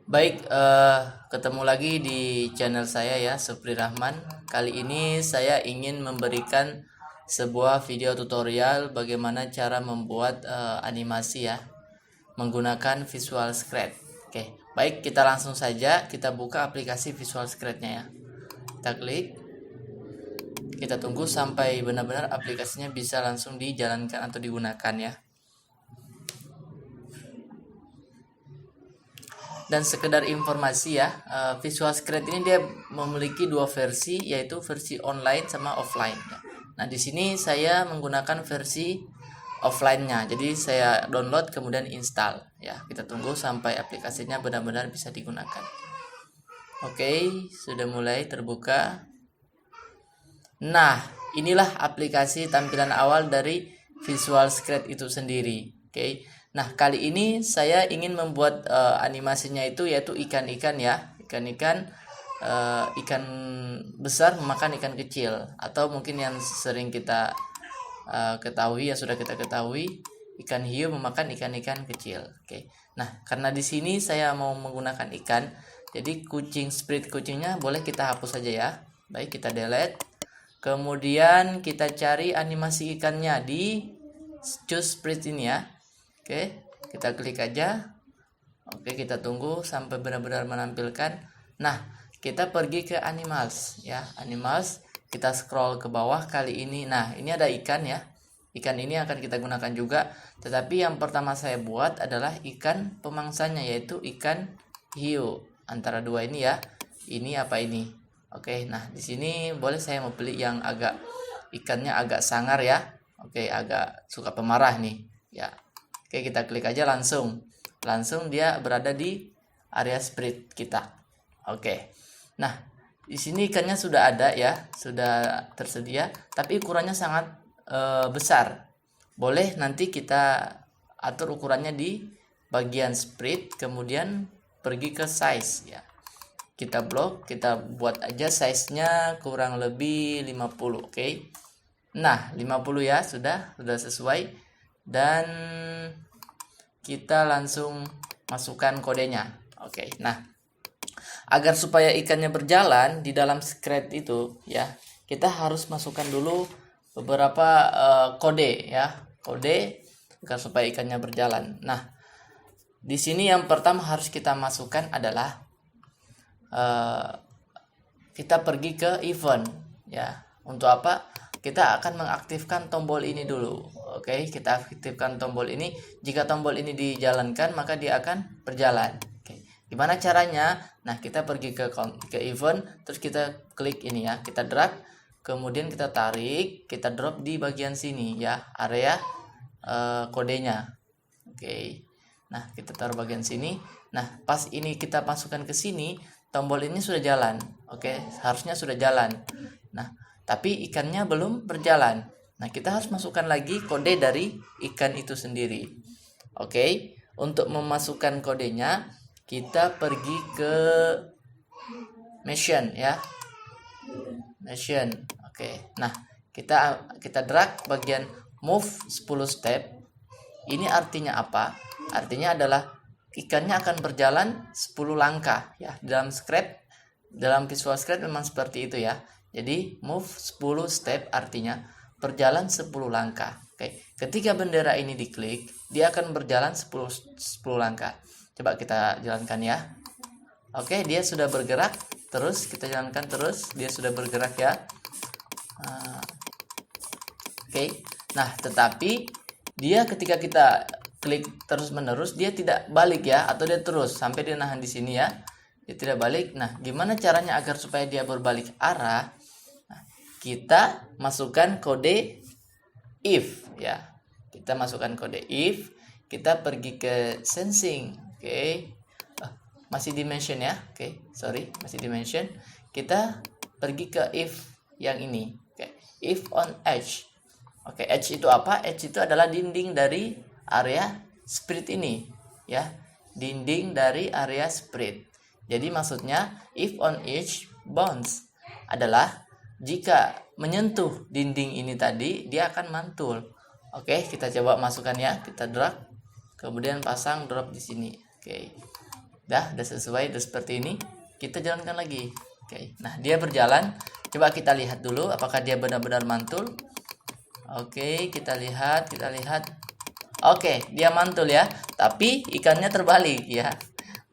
Baik, ketemu lagi di channel saya ya, Supri Rahman. Kali ini saya ingin memberikan sebuah video tutorial bagaimana cara membuat animasi ya, menggunakan Visual Scratch. Oke, baik kita langsung saja kita buka aplikasi Visual Scratch-nya ya. Kita klik, kita tunggu sampai benar-benar aplikasinya bisa langsung dijalankan atau digunakan ya. Dan sekedar informasi ya, Visual Scratch ini dia memiliki dua versi, yaitu versi online sama offline ya. Nah di sini saya menggunakan versi offline-nya, jadi saya download kemudian install ya. Kita tunggu sampai aplikasinya benar-benar bisa digunakan. Oke, sudah mulai terbuka. Nah, inilah aplikasi tampilan awal dari Visual Scratch itu sendiri. Oke. Nah, kali ini saya ingin membuat animasinya itu yaitu ikan-ikan ya. Ikan-ikan ikan besar memakan ikan kecil, atau mungkin yang sering kita ketahui ya, sudah kita ketahui, ikan hiu memakan ikan-ikan kecil. Oke. Nah, karena di sini saya mau menggunakan ikan, jadi sprite kucingnya boleh kita hapus saja ya. Baik, kita delete. Kemudian kita cari animasi ikannya di choose sprite ini ya. Oke, kita klik aja. Oke, kita tunggu sampai benar-benar menampilkan. Nah, kita pergi ke animals ya. Animals, kita scroll ke bawah kali ini. Nah, ini ada ikan ya. Ikan ini akan kita gunakan juga. Tetapi yang pertama saya buat adalah ikan pemangsanya, yaitu ikan hiu. Antara dua ini ya. Ini apa ini? Oke, nah di sini boleh saya mau pilih yang agak ikannya agak sangar ya. Oke, agak suka pemarah nih. Ya. Oke, kita klik aja langsung. Langsung dia berada di area sprite kita. Oke. Nah, di sini ikannya sudah ada ya, sudah tersedia, tapi ukurannya sangat besar. Boleh nanti kita atur ukurannya di bagian sprite, kemudian pergi ke size ya. Kita blok, kita buat aja size-nya kurang lebih 50, oke. Nah, 50 ya, sudah sesuai. Dan kita langsung masukkan kodenya. Oke. Nah, agar supaya ikannya berjalan di dalam script itu ya, kita harus masukkan dulu beberapa kode ya. Kode agar supaya ikannya berjalan. Nah, di sini yang pertama harus kita masukkan adalah kita pergi ke event ya. Untuk apa? Kita akan mengaktifkan tombol ini dulu. Oke, kita aktifkan tombol ini. Jika tombol ini dijalankan, maka dia akan berjalan. Oke. Gimana caranya? Nah, kita pergi ke event, terus kita klik ini ya, kita drag, kemudian kita tarik, kita drop di bagian sini ya, area kodenya. Oke. Nah, kita taruh bagian sini. Nah, pas ini kita masukkan ke sini, tombol ini sudah jalan. Oke, harusnya sudah jalan. Nah, tapi ikannya belum berjalan. Nah, kita harus masukkan lagi kode dari ikan itu sendiri. Oke, untuk memasukkan kodenya, kita pergi ke mission ya. Mission. Oke. Nah, kita drag bagian move 10 step. Ini artinya apa? Artinya adalah ikannya akan berjalan 10 langkah ya. Dalam Visual Scratch memang seperti itu ya. Jadi move 10 step artinya berjalan 10 langkah. Oke. Ketika bendera ini diklik, dia akan berjalan 10 langkah. Coba kita jalankan ya. Oke, dia sudah bergerak. Terus kita jalankan terus, dia sudah bergerak ya. Oke. Nah, tetapi dia ketika kita klik terus menerus, dia tidak balik ya, atau dia terus sampai dia nahan di sini ya, dia tidak balik. Nah, gimana caranya agar supaya dia berbalik arah? Nah, kita masukkan kode if ya. Kita masukkan kode if, kita pergi ke sensing. Oke. Masih dimension ya. Oke, sorry, masih dimension. Kita pergi ke if yang ini. Oke. If on edge. Oke, edge itu apa? Edge itu adalah dinding dari area sprite ini ya, dinding dari area sprite. Jadi maksudnya if on edge bounce adalah jika menyentuh dinding ini tadi, dia akan mantul. Oke, kita coba masukkan ya, kita drag, kemudian pasang drop di sini. Oke. udah sesuai, udah seperti ini. Kita jalankan lagi. Oke, nah dia berjalan. Coba kita lihat dulu apakah dia benar-benar mantul. Oke, kita lihat. Oke, dia mantul ya, tapi ikannya terbalik ya.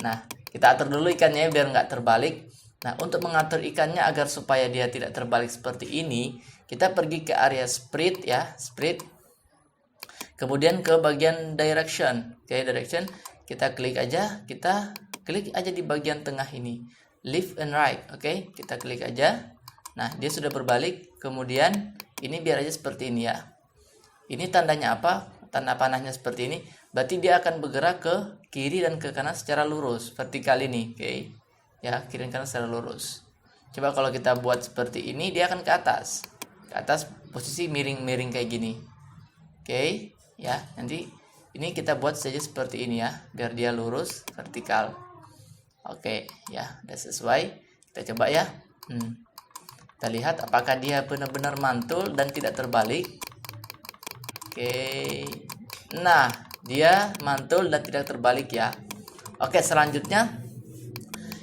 Nah, kita atur dulu ikannya biar nggak terbalik. Nah, untuk mengatur ikannya agar supaya dia tidak terbalik seperti ini, kita pergi ke area spread ya, spread. Kemudian ke bagian direction. Oke, direction. Kita klik aja di bagian tengah ini. Left and right. Oke, kita klik aja. Nah, dia sudah berbalik. Kemudian ini biar aja seperti ini ya. Ini tandanya apa? Tanda panahnya seperti ini. Berarti dia akan bergerak ke kiri dan ke kanan secara lurus, vertikal ini. Oke. Ya, kiri dan kanan secara lurus. Coba kalau kita buat seperti ini, dia akan ke atas. Ke atas posisi miring-miring kayak gini. Oke, ya. Nanti ini kita buat saja seperti ini ya, biar dia lurus, vertikal. Oke, ya, udah sesuai. Kita coba ya. Kita lihat apakah dia benar-benar mantul dan tidak terbalik. Oke. Nah, dia mantul dan tidak terbalik ya. Oke, selanjutnya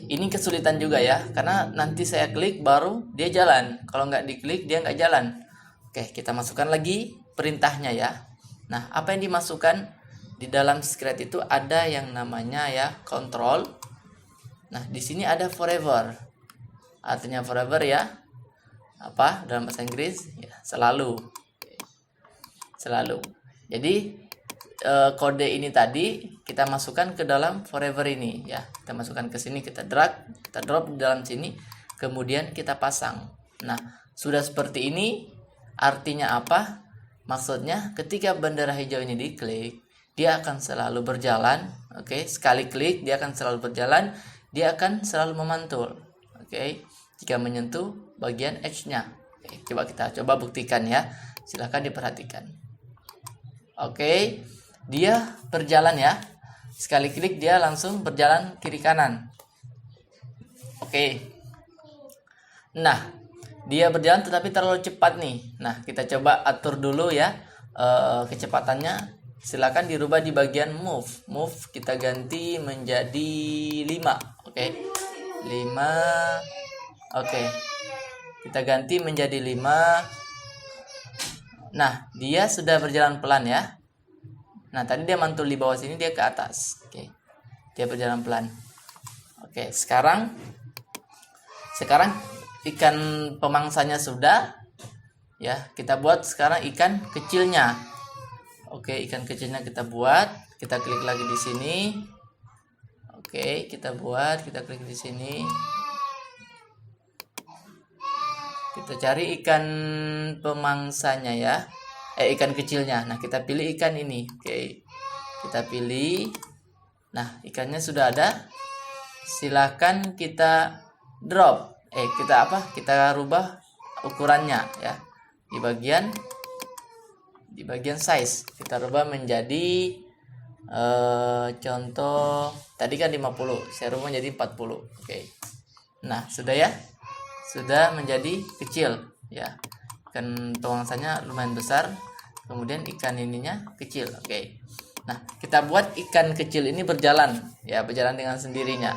ini kesulitan juga ya, karena nanti saya klik baru dia jalan. Kalau nggak diklik dia nggak jalan. Oke, kita masukkan lagi perintahnya ya. Nah, apa yang dimasukkan di dalam script itu ada yang namanya ya control. Nah, di sini ada forever. Artinya forever ya. Apa dalam bahasa Inggris? Ya, selalu. Jadi kode ini tadi kita masukkan ke dalam forever ini ya. Kita masukkan ke sini, kita drop di dalam sini, kemudian kita pasang. Nah, sudah seperti ini. Artinya apa? Maksudnya ketika bendera hijau ini diklik, dia akan selalu berjalan. Oke, sekali klik dia akan selalu berjalan, dia akan selalu memantul. Oke, jika menyentuh bagian edge-nya. Oke, kita coba buktikan ya. Silahkan diperhatikan. Oke, dia berjalan ya. Sekali klik dia langsung berjalan kiri kanan. Oke. Nah, dia berjalan tetapi terlalu cepat nih. Nah, kita coba atur dulu ya kecepatannya. Silakan dirubah di bagian move. Move kita ganti menjadi 5. Oke. 5. Oke. Kita ganti menjadi 5. Nah, dia sudah berjalan pelan ya. Nah, tadi dia mantul di bawah sini, dia ke atas. Oke. Dia berjalan pelan. Oke, sekarang ikan pemangsanya sudah. Ya, kita buat sekarang ikan kecilnya. Oke, ikan kecilnya kita buat. Kita klik lagi di sini. Oke, kita klik di sini. Kita cari ikan pemangsanya ya. Ikan kecilnya. Nah, kita pilih ikan ini. Oke. Kita pilih. Nah, ikannya sudah ada. Silakan kita drop. Kita rubah ukurannya ya. Di bagian size. Kita rubah menjadi contoh tadi kan 50. Saya rubah menjadi 40. Oke. Nah, sudah ya. Sudah menjadi kecil ya. Ikan pemangsanya lumayan besar, kemudian ikan ininya kecil. Oke. Nah, kita buat ikan kecil ini berjalan ya, berjalan dengan sendirinya.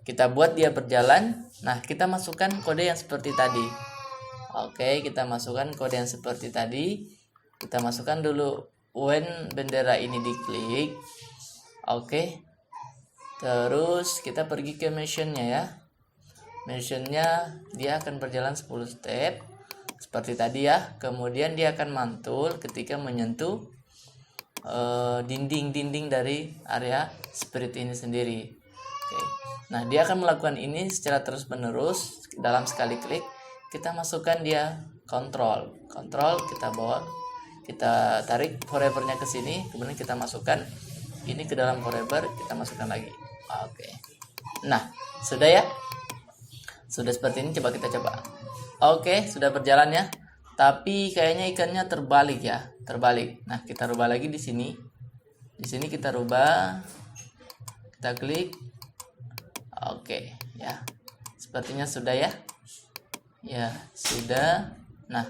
Kita buat dia berjalan. Nah, kita masukkan kode yang seperti tadi. Oke, kita masukkan kode yang seperti tadi. Kita masukkan dulu when bendera ini diklik. Oke. Terus kita pergi ke missionnya ya. Missionnya dia akan berjalan 10 step seperti tadi ya. Kemudian dia akan mantul ketika menyentuh dinding-dinding dari area spirit ini sendiri. Oke. Nah, dia akan melakukan ini secara terus-menerus. Dalam sekali klik kita masukkan dia control, kita bawa, kita tarik forevernya ke sini, kemudian kita masukkan ini ke dalam forever, kita masukkan lagi. Oke. Nah, sudah ya. Sudah seperti ini, kita coba. Oke, sudah berjalan ya. Tapi kayaknya ikannya terbalik ya, terbalik. Nah, kita rubah lagi di sini. Di sini kita rubah. Kita klik. Oke, ya. Sepertinya sudah ya. Ya, sudah. Nah,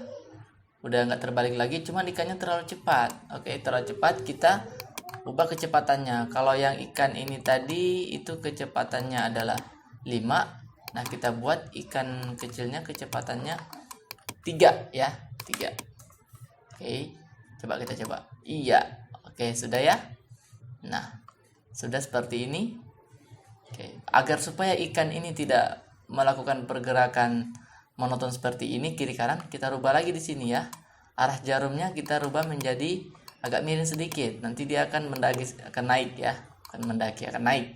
udah nggak terbalik lagi, cuma ikannya terlalu cepat. Oke, terlalu cepat, kita ubah kecepatannya. Kalau yang ikan ini tadi itu kecepatannya adalah 5. Nah, kita buat ikan kecilnya kecepatannya 3 ya, 3. Oke, coba kita coba. Iya, oke, sudah ya. Nah, sudah seperti ini. Oke, agar supaya ikan ini tidak melakukan pergerakan monoton seperti ini kiri kanan, kita rubah lagi di sini ya. Arah jarumnya kita rubah menjadi agak miring sedikit. Nanti dia akan mendaki, akan naik ya, akan mendaki, akan naik.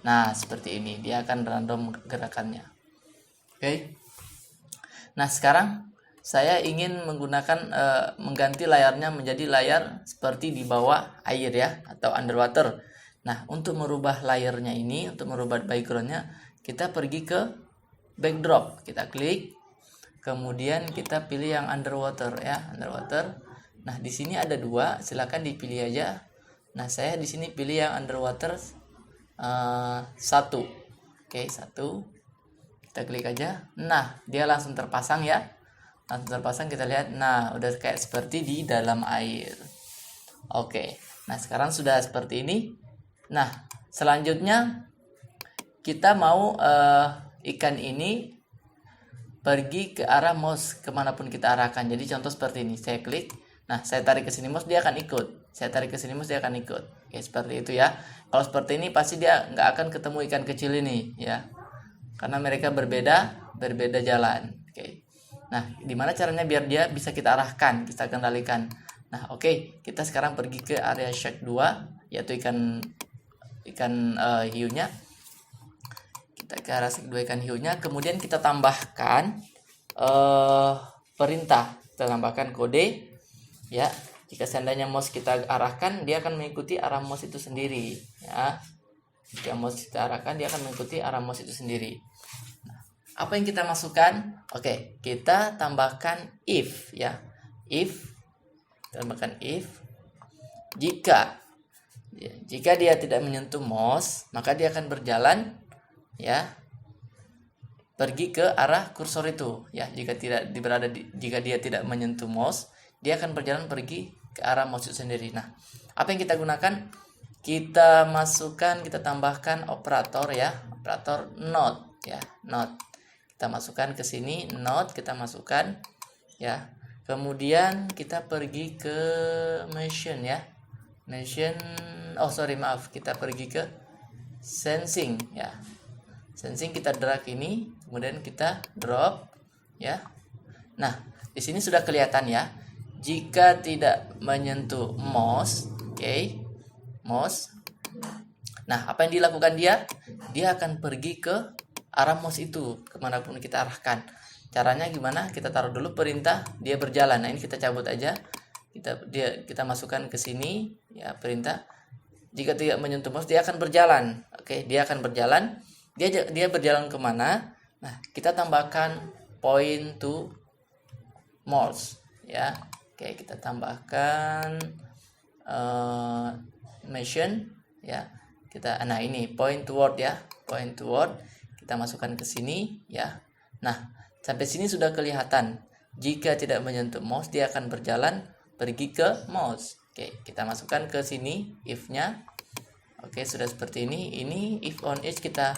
Nah, seperti ini dia akan random gerakannya. Oke. Nah, sekarang saya ingin menggunakan mengganti layarnya menjadi layar seperti di bawah air ya, atau underwater. Nah, untuk merubah layarnya ini, untuk merubah backgroundnya, kita pergi ke backdrop, kita klik, kemudian kita pilih yang underwater ya, underwater. Nah, di sini ada 2, silakan dipilih aja. Nah, saya di sini pilih yang underwater 1. Oke, 1. Kita klik aja. Nah, dia langsung terpasang ya. Langsung terpasang, kita lihat. Nah, udah kayak seperti di dalam air. Oke. Nah, sekarang sudah seperti ini. Nah, selanjutnya kita mau ikan ini pergi ke arah mouse kemanapun kita arahkan. Jadi contoh seperti ini, saya klik, nah saya tarik ke sini mouse, dia akan ikut. Saya tarik ke sini mouse, dia akan ikut. Oke, seperti itu ya. Kalau seperti ini pasti dia nggak akan ketemu ikan kecil ini ya, karena mereka berbeda jalan. Oke. Nah, gimana caranya biar dia bisa kita arahkan, kita kendalikan. Nah, oke, kita sekarang pergi ke area shark 2, yaitu ikan hiunya. Kita ke arah shark 2 ikan hiunya, kemudian kita tambahkan perintah, kita tambahkan kode ya. Jika seandainya mouse kita arahkan, dia akan mengikuti arah mouse itu sendiri ya. Jika mouse kita arahkan, dia akan mengikuti arah mouse itu sendiri. Nah, apa yang kita masukkan? Oke, kita tambahkan if ya. If, tambahkan if. Jika dia tidak menyentuh mouse, maka dia akan berjalan ya, pergi ke arah kursor itu ya. Jika dia tidak menyentuh mouse, dia akan berjalan pergi ke arah mouse itu sendiri. Nah, apa yang kita gunakan? Kita masukkan, kita tambahkan operator ya, operator not ya, not. Kita masukkan ke sini, not kita masukkan ya. Kemudian kita pergi ke motion ya. Motion, kita pergi ke sensing ya. Sensing kita drag ini, kemudian kita drop ya. Nah, di sini sudah kelihatan ya. Jika tidak menyentuh mouse, oke, mouse. Nah, apa yang dilakukan dia? Dia akan pergi ke arah mouse itu, kemanapun kita arahkan. Caranya gimana? Kita taruh dulu perintah, dia berjalan. Nah, ini kita cabut aja. Kita masukkan ke sini ya, perintah. Jika tidak menyentuh mouse, dia akan berjalan. Oke, dia akan berjalan. Dia berjalan kemana? Nah, kita tambahkan point to mouse ya. Oke, kita tambahkan motion ya. Nah ini point toward ya, point toward. Kita masukkan ke sini ya. Nah, sampai sini sudah kelihatan. Jika tidak menyentuh mouse, dia akan berjalan pergi ke mouse. Oke, kita masukkan ke sini if-nya. Oke, sudah seperti ini. Ini if on edge kita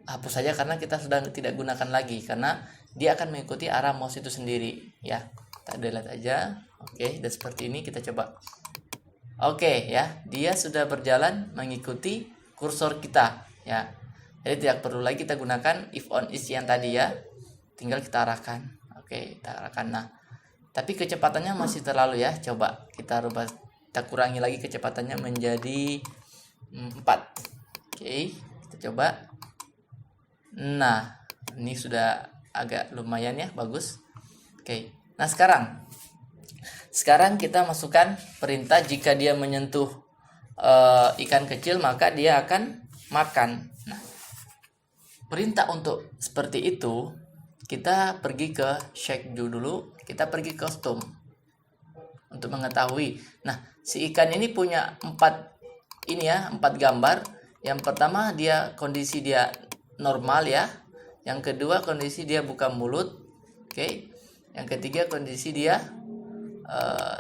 hapus saja karena kita sudah tidak gunakan lagi, karena dia akan mengikuti arah mouse itu sendiri ya. Kita delete aja. Oke, dan seperti ini kita coba. Oke ya, dia sudah berjalan mengikuti kursor kita ya. Jadi tidak perlu lagi kita gunakan if on is yang tadi ya. Tinggal kita arahkan. Oke, kita arahkan. Nah, tapi kecepatannya masih terlalu ya. Coba kita rubah, kita kurangi lagi kecepatannya menjadi 4. Oke, kita coba. Nah, ini sudah agak lumayan ya, bagus. Oke. Nah, sekarang kita masukkan perintah, jika dia menyentuh ikan kecil maka dia akan makan. Nah, perintah untuk seperti itu kita pergi ke Shake dulu, kita pergi ke custom untuk mengetahui. Nah, si ikan ini punya 4 gambar. Yang pertama kondisi dia normal ya. Yang kedua kondisi dia buka mulut. Oke. Yang ketiga kondisi dia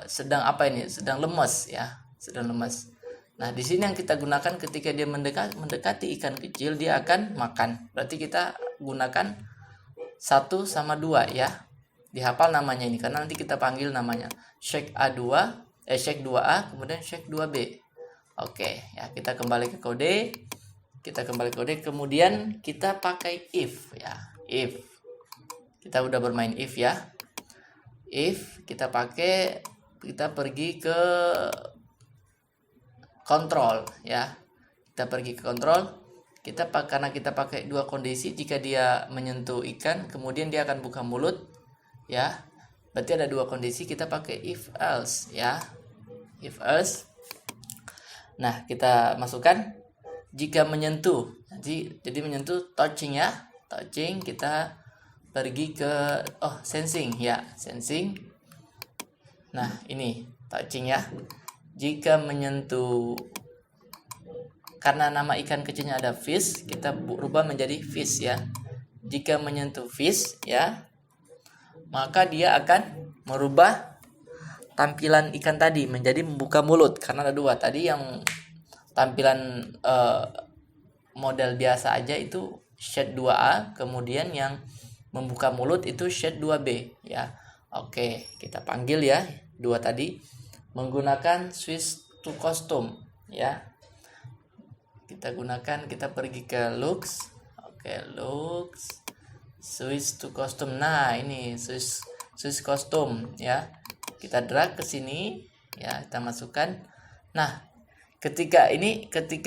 sedang apa ini? Sedang lemas ya, sedang lemas. Nah, di sini yang kita gunakan ketika dia mendekati ikan kecil, dia akan makan. Berarti kita gunakan 1 sama 2 ya. Dihafal namanya ini karena nanti kita panggil namanya shake A2, shake 2A, kemudian shake 2B. Oke, ya kita kembali ke kode. Kemudian kita pakai if ya. If. Kita udah bermain if ya. If kita pergi ke kontrol ya. Kita pergi ke kontrol. Karena kita pakai 2 kondisi, jika dia menyentuh ikan kemudian dia akan buka mulut ya. Berarti ada 2 kondisi, kita pakai if else ya. If else. Nah, kita masukkan jika menyentuh. Jadi menyentuh touching ya. Touching, kita pergi ke sensing ya, sensing. Nah, ini touching ya. Jika menyentuh, karena nama ikan kecilnya ada fish, kita rubah menjadi fish ya. Jika menyentuh fish ya, maka dia akan merubah tampilan ikan tadi menjadi membuka mulut, karena ada 2. Tadi yang tampilan model biasa aja itu shade 2A, kemudian yang membuka mulut itu shade 2B ya. Oke, kita panggil ya 2 tadi menggunakan switch to custom ya. Kita pergi ke looks. Oke, looks, switch to custom. Nah, ini switch custom ya. Kita drag ke sini ya, kita masukkan. Nah, ketika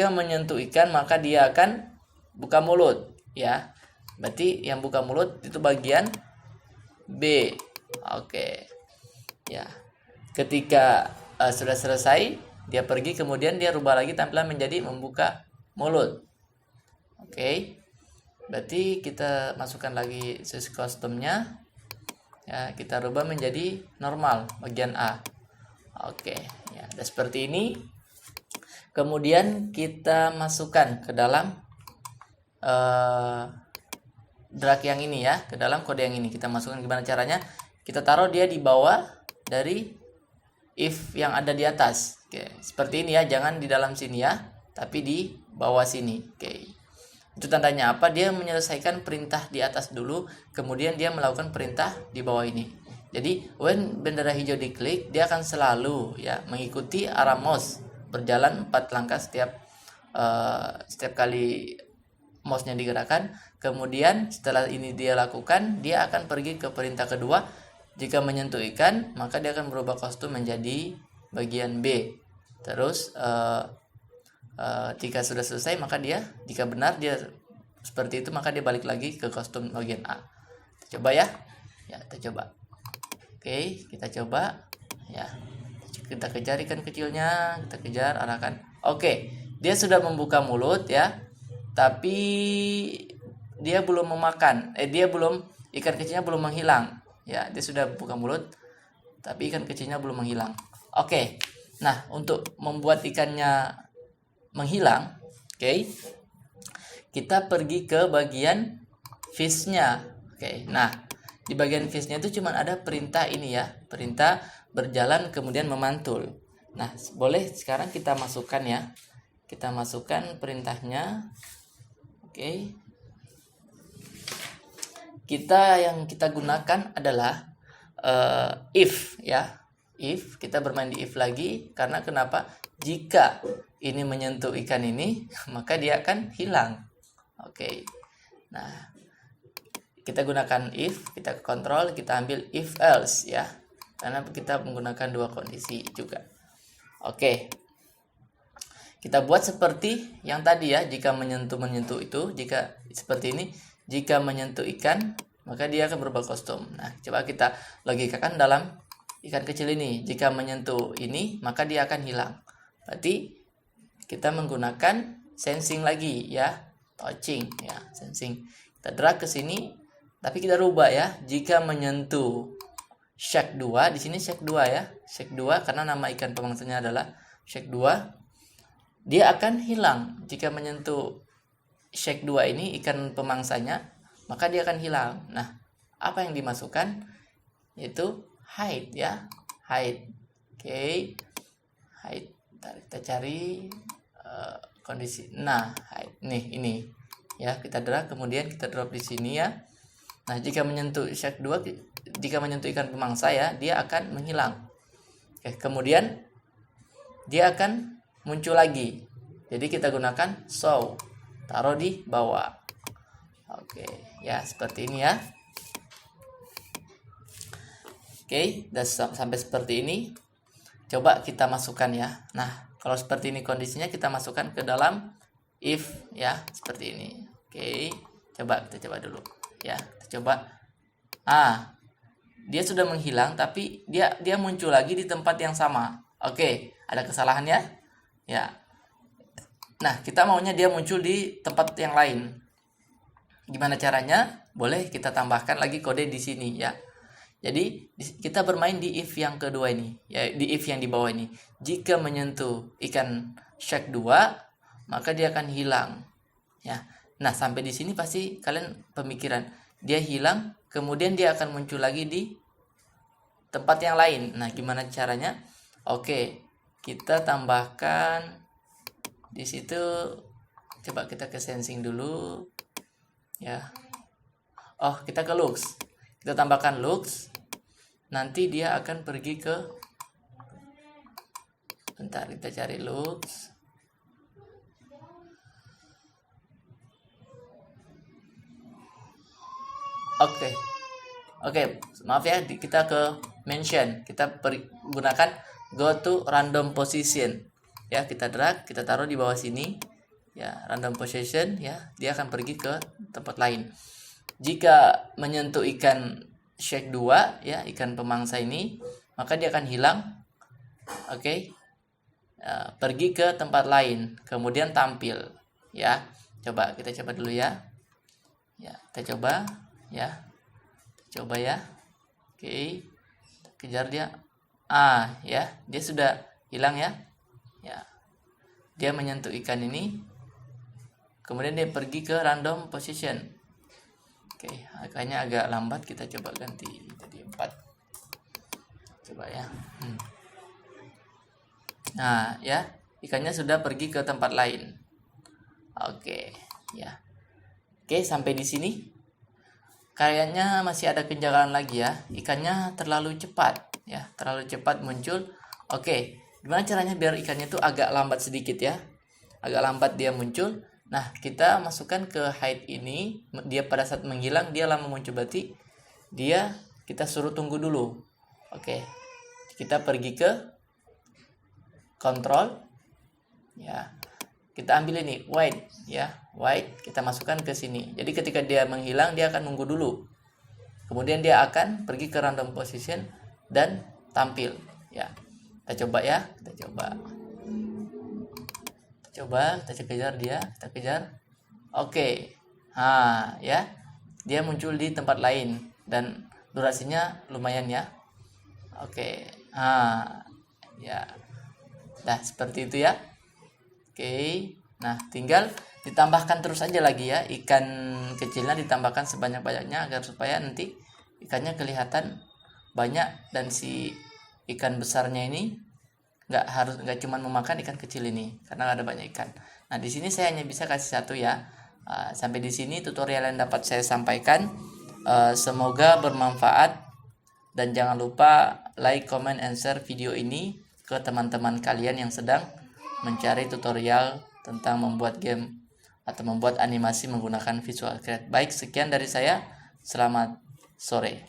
menyentuh ikan maka dia akan buka mulut ya. Berarti yang buka mulut itu bagian B. Oke. Ya. Ketika sudah selesai, dia pergi, kemudian dia rubah lagi tampilan menjadi membuka mulut. Oke. Berarti kita masukkan lagi switch customnya. Ya, kita rubah menjadi normal bagian A. Oke, ya, ada seperti ini. Kemudian kita masukkan ke dalam drag yang ini ya, ke dalam kode yang ini. Kita masukkan gimana caranya? Kita taruh dia di bawah dari if yang ada di atas. Oke, seperti ini ya, jangan di dalam sini ya, tapi di bawah sini. Oke. Itu tandanya apa? Dia menyelesaikan perintah di atas dulu, kemudian dia melakukan perintah di bawah ini. Jadi, when bendera hijau diklik, dia akan selalu ya mengikuti arah mouse, berjalan 4 langkah setiap kali mouse-nya digerakkan. Kemudian setelah ini dia lakukan, dia akan pergi ke perintah kedua. Jika menyentuh ikan, maka dia akan berubah kostum menjadi bagian B. Terus jika sudah selesai, maka jika benar dia seperti itu, maka dia balik lagi ke kostum bagian A. Kita coba ya. Ya, kita coba. Oke, kita coba ya. Kita kejar ikan kecilnya, kita kejar, arahkan. Oke, dia sudah membuka mulut ya. Tapi dia belum memakan. Ikan kecilnya belum menghilang. Ya, dia sudah buka mulut, tapi ikan kecilnya belum menghilang. Oke. Nah, untuk membuat ikannya menghilang, oke, kita pergi ke bagian fish-nya. Oke. Nah, di bagian fish-nya itu cuma ada perintah ini ya, perintah berjalan kemudian memantul. Nah, boleh sekarang kita masukkan ya. Kita masukkan perintahnya. Oke. Yang kita gunakan adalah if ya. If, kita bermain di if lagi, karena kenapa? Jika ini menyentuh ikan ini, maka dia akan hilang. Oke. Nah, kita gunakan if, kita kontrol, kita ambil if else ya. Karena kita menggunakan 2 kondisi juga. Oke. Kita buat seperti yang tadi ya, jika menyentuh itu, jika seperti ini, jika menyentuh ikan, maka dia akan berubah kostum. Nah, coba kita logikakan dalam ikan kecil ini. Jika menyentuh ini, maka dia akan hilang. Berarti kita menggunakan sensing lagi ya, touching ya, sensing. Kita drag ke sini, tapi kita rubah ya. Jika menyentuh shake 2, di sini shake 2 ya. Shake 2 karena nama ikan pemangsanya adalah shake 2. Dia akan hilang. Jika menyentuh shake 2 ini ikan pemangsanya, maka dia akan hilang. Nah, apa yang dimasukkan? Yaitu hide ya. hide. Oke, hide. Ntar kita cari kondisi. Nah, hide. Nih, ini. Ya, kita drag, kemudian kita drop di sini ya. Nah, jika menyentuh shark 2, jika menyentuh ikan pemangsa ya, dia akan menghilang. Oke, kemudian dia akan muncul lagi. Jadi kita gunakan show. Taruh di bawah. Oke, ya seperti ini ya. Oke, udah sampai seperti ini. Coba kita masukkan ya. Nah, kalau seperti ini kondisinya, kita masukkan ke dalam if ya, seperti ini. Oke, kita coba dulu ya. Kita coba. Dia sudah menghilang, tapi dia muncul lagi di tempat yang sama. Oke, ada kesalahan ya. Ya. Nah, kita maunya dia muncul di tempat yang lain. Gimana caranya? Boleh kita tambahkan lagi kode di sini ya. Jadi kita bermain di if yang kedua ini, ya, di if yang di bawah ini. Jika menyentuh ikan shark 2, maka dia akan hilang. Ya. Nah, sampai di sini pasti kalian pemikiran, dia hilang, kemudian dia akan muncul lagi di tempat yang lain. Nah, gimana caranya? Oke, kita tambahkan di situ. Coba kita ke sensing dulu. Ya. Oh, kita ke looks. Kita tambahkan looks. Nanti dia akan pergi ke, bentar, kita cari looks. Oke, maaf ya, kita ke mention. Kita gunakan go to random position. Ya, kita drag, kita taruh di bawah sini. Ya, random position ya, dia akan pergi ke tempat lain. Jika menyentuh ikan shark 2 ya, ikan pemangsa ini, maka dia akan hilang. Oke. Pergi ke tempat lain, kemudian tampil ya. Kita coba dulu ya. Ya, kita coba ya. Coba ya. Oke. Kejar dia. Ya, dia sudah hilang ya. Ya. Dia menyentuh ikan ini. Kemudian dia pergi ke random position. Oke, kayaknya agak lambat, kita coba ganti jadi 4. Coba ya. Nah, ya, ikannya sudah pergi ke tempat lain. Oke, ya. Oke, sampai di sini. Kayaknya masih ada kejanggalan lagi ya. Ikannya terlalu cepat ya, terlalu cepat muncul. Oke, gimana caranya biar ikannya itu agak lambat sedikit ya? Agak lambat dia muncul. Nah, kita masukkan ke hide ini. Dia pada saat menghilang, dia lama muncul, berarti kita suruh tunggu dulu. Oke, kita pergi ke control ya, kita ambil ini wait ya, wait, kita masukkan ke sini. Jadi ketika dia menghilang, dia akan nunggu dulu, kemudian dia akan pergi ke random position dan tampil ya. Kita coba ya, kita kejar dia, kita kejar. Oke. Ya, dia muncul di tempat lain dan durasinya lumayan ya. Oke. Ya. Nah, seperti itu ya. Oke. Nah, tinggal ditambahkan terus aja lagi ya, ikan kecilnya ditambahkan sebanyak-banyaknya agar supaya nanti ikannya kelihatan banyak dan si ikan besarnya ini nggak cuma memakan ikan kecil ini, karena ada banyak ikan. Nah, di sini saya hanya bisa kasih 1 ya. Sampai di sini tutorial yang dapat saya sampaikan. Semoga bermanfaat, dan jangan lupa like, comment, and share video ini ke teman-teman kalian yang sedang mencari tutorial tentang membuat game atau membuat animasi menggunakan Visual Create. Baik, sekian dari saya. Selamat sore.